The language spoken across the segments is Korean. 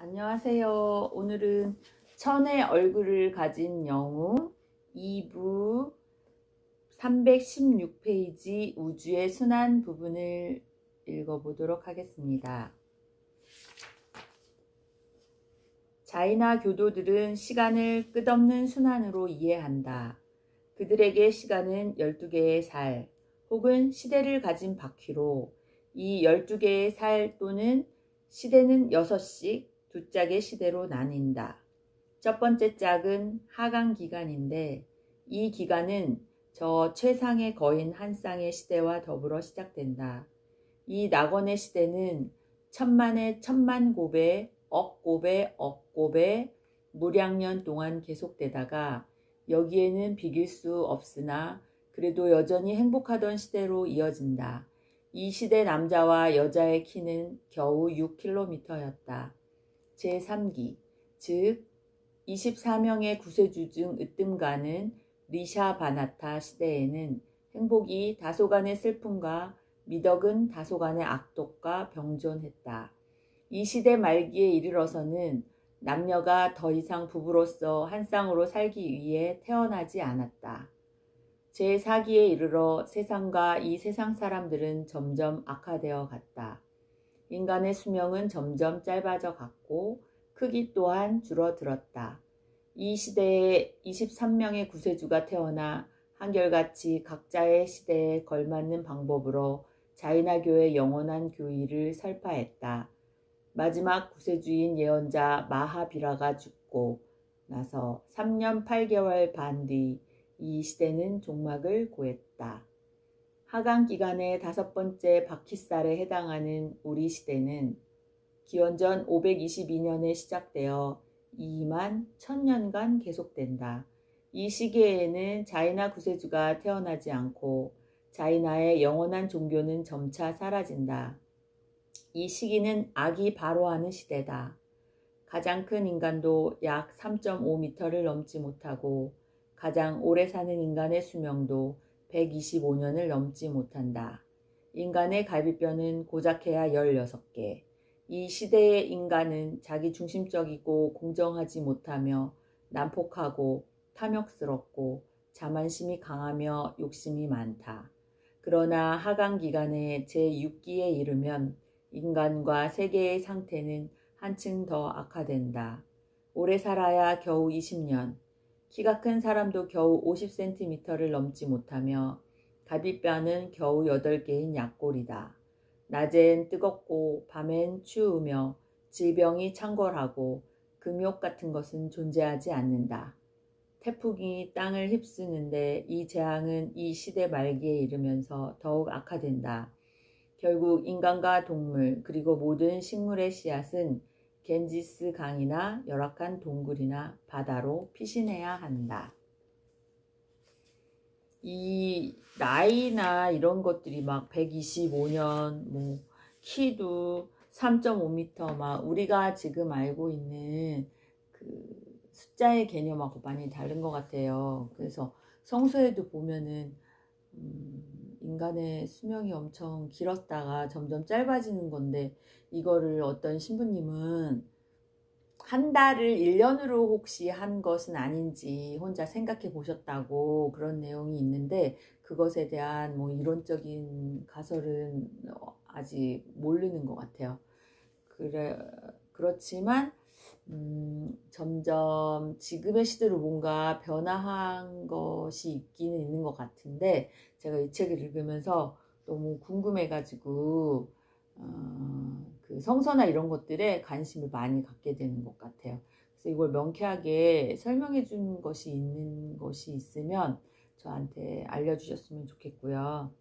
안녕하세요. 오늘은 천의 얼굴을 가진 영웅 2부 316페이지 우주의 순환 부분을 읽어보도록 하겠습니다. 자이나 교도들은 시간을 끝없는 순환으로 이해한다. 그들에게 시간은 12개의 살 혹은 시대를 가진 바퀴로 이 12개의 살 또는 시대는 6씩 두 짝의 시대로 나뉜다. 첫 번째 짝은 하강 기간인데 이 기간은 저 최상의 거인 한 쌍의 시대와 더불어 시작된다. 이 낙원의 시대는 천만의 천만곱의 억곱의 억곱의 무량년 동안 계속되다가 여기에는 비길 수 없으나 그래도 여전히 행복하던 시대로 이어진다. 이 시대 남자와 여자의 키는 겨우 6km였다. 제3기, 즉 24명의 구세주 중 으뜸가는 리샤바나타 시대에는 행복이 다소간의 슬픔과 미덕은 다소간의 악독과 병존했다. 이 시대 말기에 이르러서는 남녀가 더 이상 부부로서 한 쌍으로 살기 위해 태어나지 않았다. 제4기에 이르러 세상과 이 세상 사람들은 점점 악화되어 갔다. 인간의 수명은 점점 짧아져 갔고 크기 또한 줄어들었다. 이 시대에 23명의 구세주가 태어나 한결같이 각자의 시대에 걸맞는 방법으로 자이나교의 영원한 교의를 설파했다. 마지막 구세주인 예언자 마하비라가 죽고 나서 3년 8개월 반 뒤 이 시대는 종막을 고했다. 하강 기간의 5번째 바퀴살에 해당하는 우리 시대는 기원전 522년에 시작되어 2만 1000년간 계속된다. 이 시기에는 자이나 구세주가 태어나지 않고 자이나의 영원한 종교는 점차 사라진다. 이 시기는 악이 바로하는 시대다. 가장 큰 인간도 약 3.5m를 넘지 못하고 가장 오래 사는 인간의 수명도 125년을 넘지 못한다. 인간의 갈비뼈는 고작해야 16개. 이 시대의 인간은 자기 중심적이고 공정하지 못하며 난폭하고 탐욕스럽고 자만심이 강하며 욕심이 많다. 그러나 하강 기간의 제6기에 이르면 인간과 세계의 상태는 한층 더 악화된다. 오래 살아야 겨우 20년. 키가 큰 사람도 겨우 50cm를 넘지 못하며 갈비뼈는 겨우 8개인 약골이다. 낮엔 뜨겁고 밤엔 추우며 질병이 창궐하고 금욕 같은 것은 존재하지 않는다. 태풍이 땅을 휩쓰는데 이 재앙은 이 시대 말기에 이르면서 더욱 악화된다. 결국 인간과 동물 그리고 모든 식물의 씨앗은 겐지스 강이나 열악한 동굴이나 바다로 피신해야 한다. 이 나이나 이런 것들이 막 125년, 키도 3.5m, 막 우리가 지금 알고 있는 그 숫자의 개념하고 많이 다른 것 같아요. 그래서 성서에도 보면은 인간의 수명이 엄청 길었다가 점점 짧아지는 건데 이거를 어떤 신부님은 한 달을 1년으로 혹시 한 것은 아닌지 혼자 생각해 보셨다고 그런 내용이 있는데 그것에 대한 이론적인 가설은 아직 모르는 것 같아요. 그렇지만 점점 지금의 시대로 뭔가 변화한 것이 있기는 있는 것 같은데 제가 이 책을 읽으면서 너무 궁금해가지고 그 성서나 이런 것들에 관심을 많이 갖게 되는 것 같아요. 그래서 이걸 명쾌하게 설명해 준 것이 있는 것이 있으면 저한테 알려주셨으면 좋겠고요.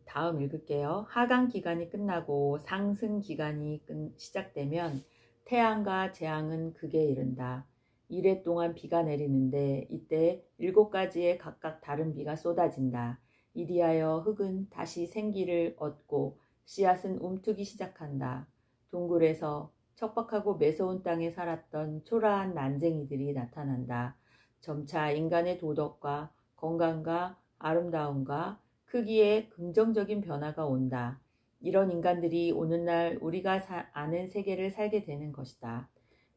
다음 읽을게요. 하강 기간이 끝나고 상승 기간이 시작되면 태양과 재앙은 극에 이른다. 이래 동안 비가 내리는데 이때 7가지의 각각 다른 비가 쏟아진다. 이리하여 흙은 다시 생기를 얻고 씨앗은 움트기 시작한다. 동굴에서 척박하고 매서운 땅에 살았던 초라한 난쟁이들이 나타난다. 점차 인간의 도덕과 건강과 아름다움과 크기에 긍정적인 변화가 온다. 이런 인간들이 오늘날 우리가 아는 세계를 살게 되는 것이다.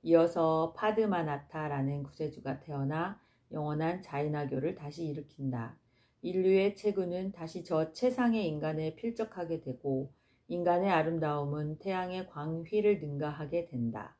이어서 파드마나타라는 구세주가 태어나 영원한 자인화교를 다시 일으킨다. 인류의 체구는 다시 저 최상의 인간에 필적하게 되고 인간의 아름다움은 태양의 광휘를 능가하게 된다.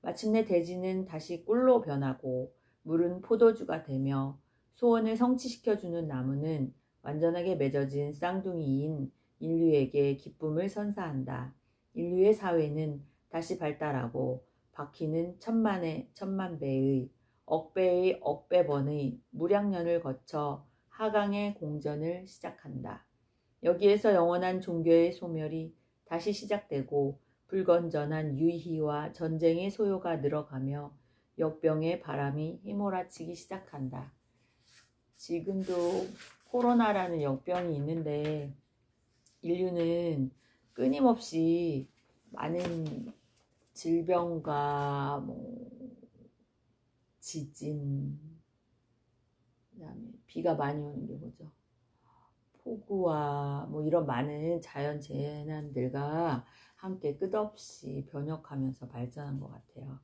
마침내 대지는 다시 꿀로 변하고 물은 포도주가 되며 소원을 성취시켜주는 나무는 완전하게 맺어진 쌍둥이인 인류에게 기쁨을 선사한다. 인류의 사회는 다시 발달하고 바퀴는 천만의 천만배의 억배의 억배번의 무량년을 거쳐 하강의 공전을 시작한다. 여기에서 영원한 종교의 소멸이 다시 시작되고 불건전한 유희와 전쟁의 소요가 늘어가며 역병의 바람이 휘몰아치기 시작한다. 지금도 코로나라는 역병이 있는데 인류는 끊임없이 많은 질병과 지진, 그다음에 비가 많이 오는 게 뭐죠? 폭우와 이런 많은 자연 재난들과 함께 끝없이 변혁하면서 발전한 것 같아요.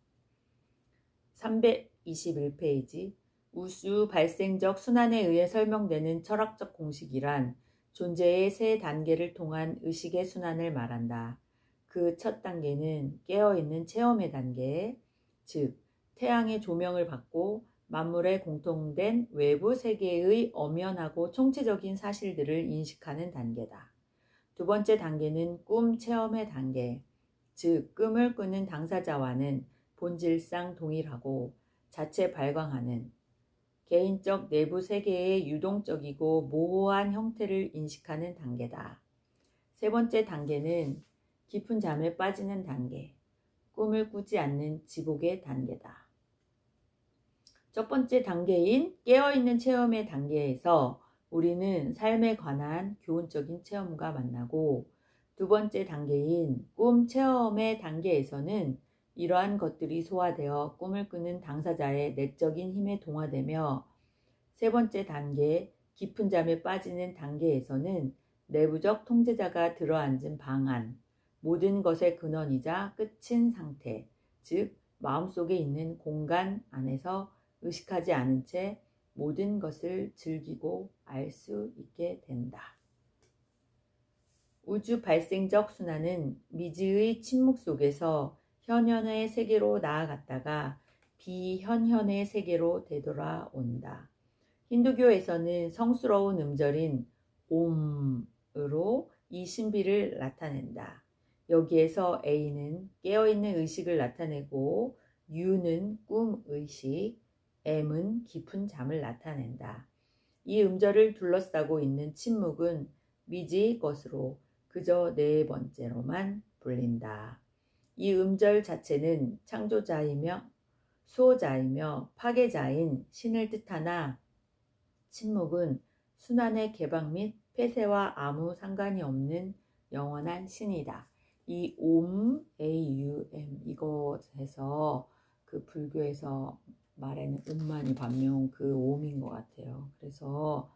321페이지 우수 발생적 순환에 의해 설명되는 철학적 공식이란 존재의 세 단계를 통한 의식의 순환을 말한다. 그 첫 단계는 깨어있는 체험의 단계, 즉 태양의 조명을 받고 만물의 공통된 외부 세계의 엄연하고 총체적인 사실들을 인식하는 단계다. 두 번째 단계는 꿈 체험의 단계, 즉 꿈을 꾸는 당사자와는 본질상 동일하고 자체 발광하는 개인적 내부 세계의 유동적이고 모호한 형태를 인식하는 단계다. 세 번째 단계는 깊은 잠에 빠지는 단계, 꿈을 꾸지 않는 지복의 단계다. 첫 번째 단계인 깨어있는 체험의 단계에서 우리는 삶에 관한 교훈적인 체험과 만나고 두 번째 단계인 꿈 체험의 단계에서는 이러한 것들이 소화되어 꿈을 꾸는 당사자의 내적인 힘에 동화되며 세 번째 단계 깊은 잠에 빠지는 단계에서는 내부적 통제자가 들어앉은 방안, 모든 것의 근원이자 끝인 상태, 즉 마음속에 있는 공간 안에서 의식하지 않은 채 모든 것을 즐기고 알 수 있게 된다. 우주 발생적 순환은 미지의 침묵 속에서 현현의 세계로 나아갔다가 비현현의 세계로 되돌아온다. 힌두교에서는 성스러운 음절인 옴으로 이 신비를 나타낸다. 여기에서 A는 깨어있는 의식을 나타내고 U는 꿈의식, M은 깊은 잠을 나타낸다. 이 음절을 둘러싸고 있는 침묵은 미지의 것으로 그저 네 번째로만 불린다. 이 음절 자체는 창조자이며 수호자이며 파괴자인 신을 뜻하나 침묵은 순환의 개방 및 폐쇄와 아무 상관이 없는 영원한 신이다. 이 옴, AUM 이것에서 그 불교에서 말하는 음만이 반명 그 옴인 것 같아요. 그래서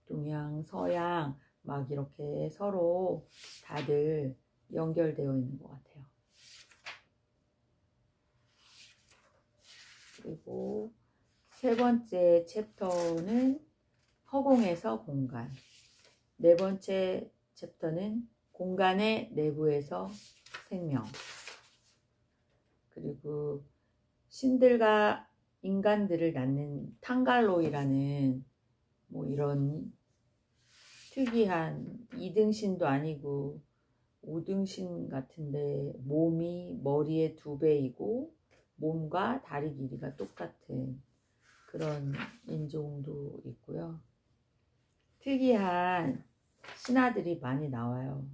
동양, 서양 막 이렇게 서로 다들 연결되어 있는 것 같아요. 그리고 세 번째 챕터는 허공에서 공간. 네 번째 챕터는 공간의 내부에서 생명. 그리고 신들과 인간들을 낳는 탕갈로이라는 이런 특이한 2등신도 아니고 5등신 같은데 몸이 머리의 2배이고 몸과 다리 길이가 똑같은 그런 인종도 있고요. 특이한 신화들이 많이 나와요.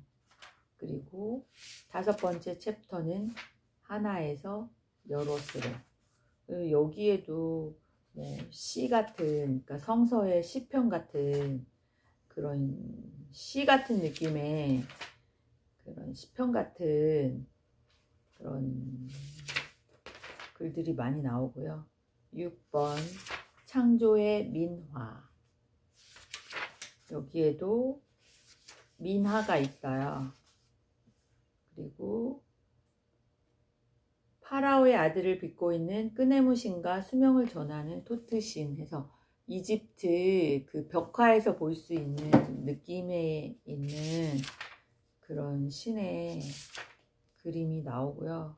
그리고 다섯 번째 챕터는 하나에서 여럿으로. 여기에도 시 같은, 그러니까 성서의 시편 같은 그런 시 같은 느낌의 그런 시편 같은 그런 글들이 많이 나오고요. 6번 창조의 민화. 여기에도 민화가 있어요. 그리고 파라오의 아들을 빚고 있는 끄네무신과 수명을 전하는 토트신 해서 이집트 그 벽화에서 볼 수 있는 느낌에 있는 그런 신의 그림이 나오고요.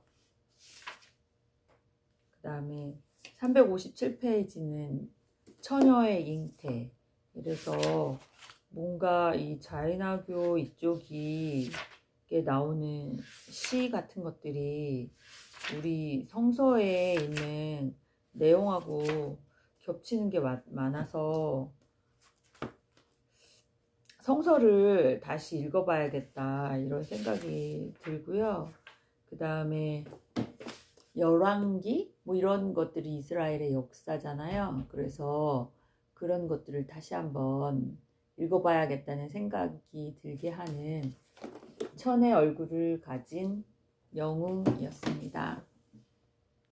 그 다음에 357페이지는 처녀의 잉태. 그래서 뭔가 이 자이나교 이쪽이 나오는 시 같은 것들이 우리 성서에 있는 내용하고 겹치는 게 많아서 성서를 다시 읽어봐야겠다 이런 생각이 들고요. 그 다음에 열왕기 뭐 이런 것들이 이스라엘의 역사잖아요. 그래서 그런 것들을 다시 한번 읽어봐야겠다는 생각이 들게 하는 천의 얼굴을 가진 영웅이었습니다.